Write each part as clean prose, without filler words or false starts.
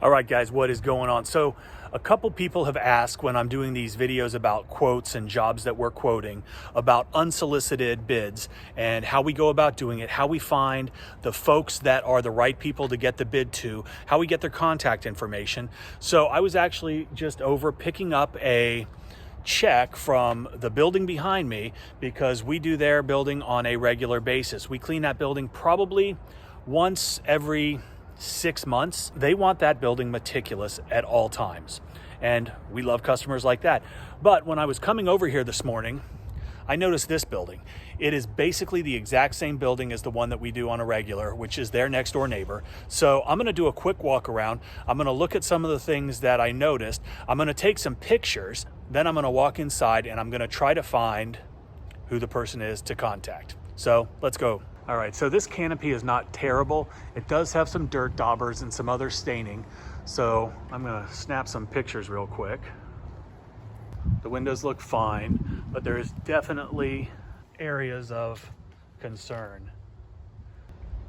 All right, guys, what is going on? So a couple people have asked when I'm doing these videos about quotes and jobs that we're quoting about unsolicited bids and how we go about doing it, how we find the folks that are the right people to get the bid to, how we get their contact information. So I was actually just over picking up a check from the building behind me because we do their building on a regular basis. We clean that building probably once every 6 months. They want that building meticulous at all times. And we love customers like that. But when I was coming over here this morning, I noticed this building. It is basically the exact same building as the one that we do on a regular, which is their next door neighbor. So I'm gonna do a quick walk around. I'm gonna look at some of the things that I noticed. I'm gonna take some pictures. Then I'm gonna walk inside and I'm gonna try to find who the person is to contact. So let's go. All right, so this canopy is not terrible. It does have some dirt daubers and some other staining. So I'm gonna snap some pictures real quick. The windows look fine, but there's definitely areas of concern.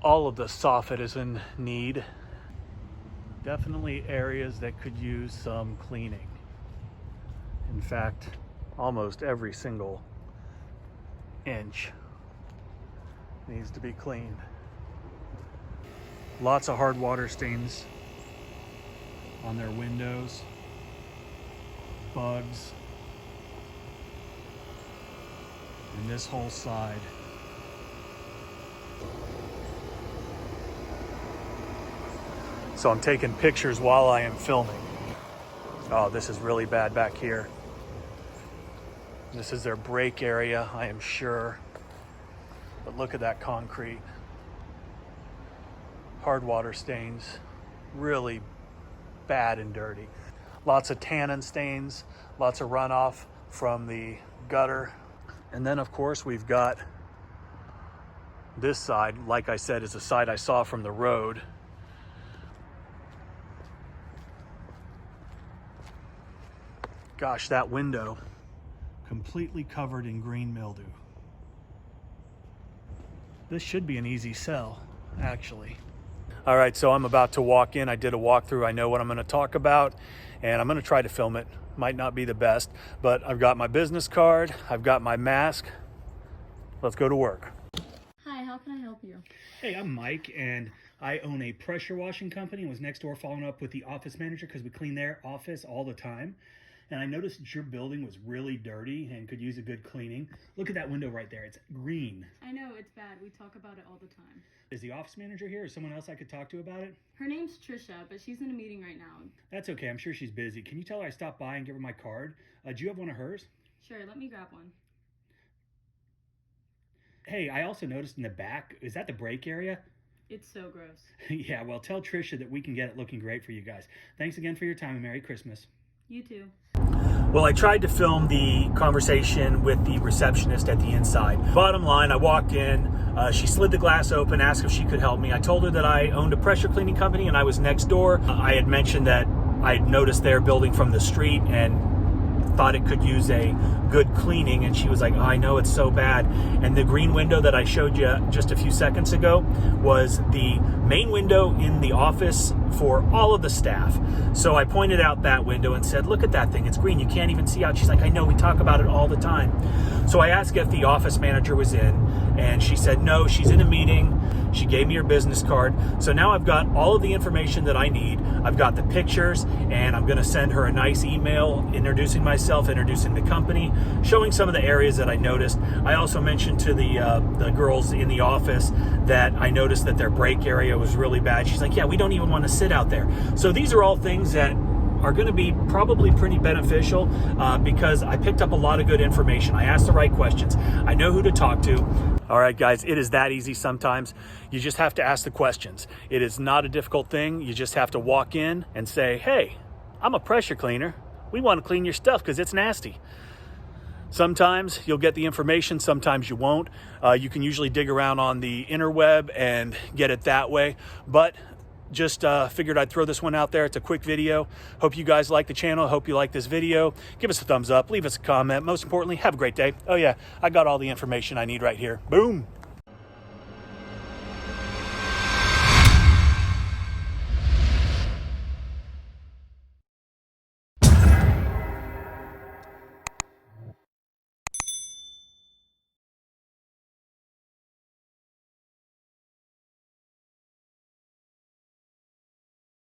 All of the soffit is in need. Definitely areas that could use some cleaning. In fact, almost every single inch needs to be cleaned. Lots of hard water stains on their windows, bugs, and this whole side. So I'm taking pictures while I am filming. Oh, this is really bad back here. This is their break area, I am sure. But look at that concrete. Hard water stains, really bad and dirty. Lots of tannin stains, lots of runoff from the gutter. And then of course we've got this side, like I said, is the side I saw from the road. Gosh, that window completely covered in green mildew. This should be an easy sell, actually. All right, so I'm about to walk in. I did a walkthrough. I know what I'm gonna talk about, and I'm gonna try to film it. Might not be the best, but I've got my business card, I've got my mask. Let's go to work. Hi, how can I help you? Hey, I'm Mike, and I own a pressure washing company and was next door following up with the office manager because we clean their office all the time. And I noticed your building was really dirty and could use a good cleaning. Look at that window right there. It's green. I know, it's bad. We talk about it all the time. Is the office manager here or someone else I could talk to about it? Her name's Trisha, but she's in a meeting right now. That's okay. I'm sure she's busy. Can you tell her I stopped by and give her my card? Do you have one of hers? Sure, let me grab one. Hey, I also noticed in the back, is that the break area? It's so gross. Yeah, well, tell Trisha that we can get it looking great for you guys. Thanks again for your time and Merry Christmas. You too. Well, I tried to film the conversation with the receptionist at the inside. Bottom line, I walked in, she slid the glass open, asked if she could help me. I told her that I owned a pressure cleaning company and I was next door. I had mentioned that I had noticed their building from the street and thought it could use a good cleaning, and she was like, oh, I know it's so bad. And the green window that I showed you just a few seconds ago was the main window in the office for all of the staff. So I pointed out that window and said, look at that thing, it's green, you can't even see out. She's like, I know, we talk about it all the time. So I asked if the office manager was in, and she said no, she's in a meeting. She gave me her business card. So now I've got all of the information that I need. I've got the pictures, and I'm gonna send her a nice email introducing myself, introducing the company, showing some of the areas that I noticed. I also mentioned to the girls in the office that I noticed that their break area was really bad. She's like, yeah, we don't even want to sit out there. So these are all things that are going to be probably pretty beneficial because I picked up a lot of good information. I asked the right questions. I know who to talk to. All right, guys, it is that easy sometimes. You just have to ask the questions. It is not a difficult thing. You just have to walk in and say, hey, I'm a pressure cleaner. We want to clean your stuff because it's nasty. Sometimes you'll get the information, sometimes you won't. You can usually dig around on the interweb and get it that way. But just figured I'd throw this one out there. It's a quick video. Hope you guys like the channel. Hope you like this video. Give us a thumbs up. Leave us a comment. Most importantly, have a great day. Oh yeah, I got all the information I need right here. Boom.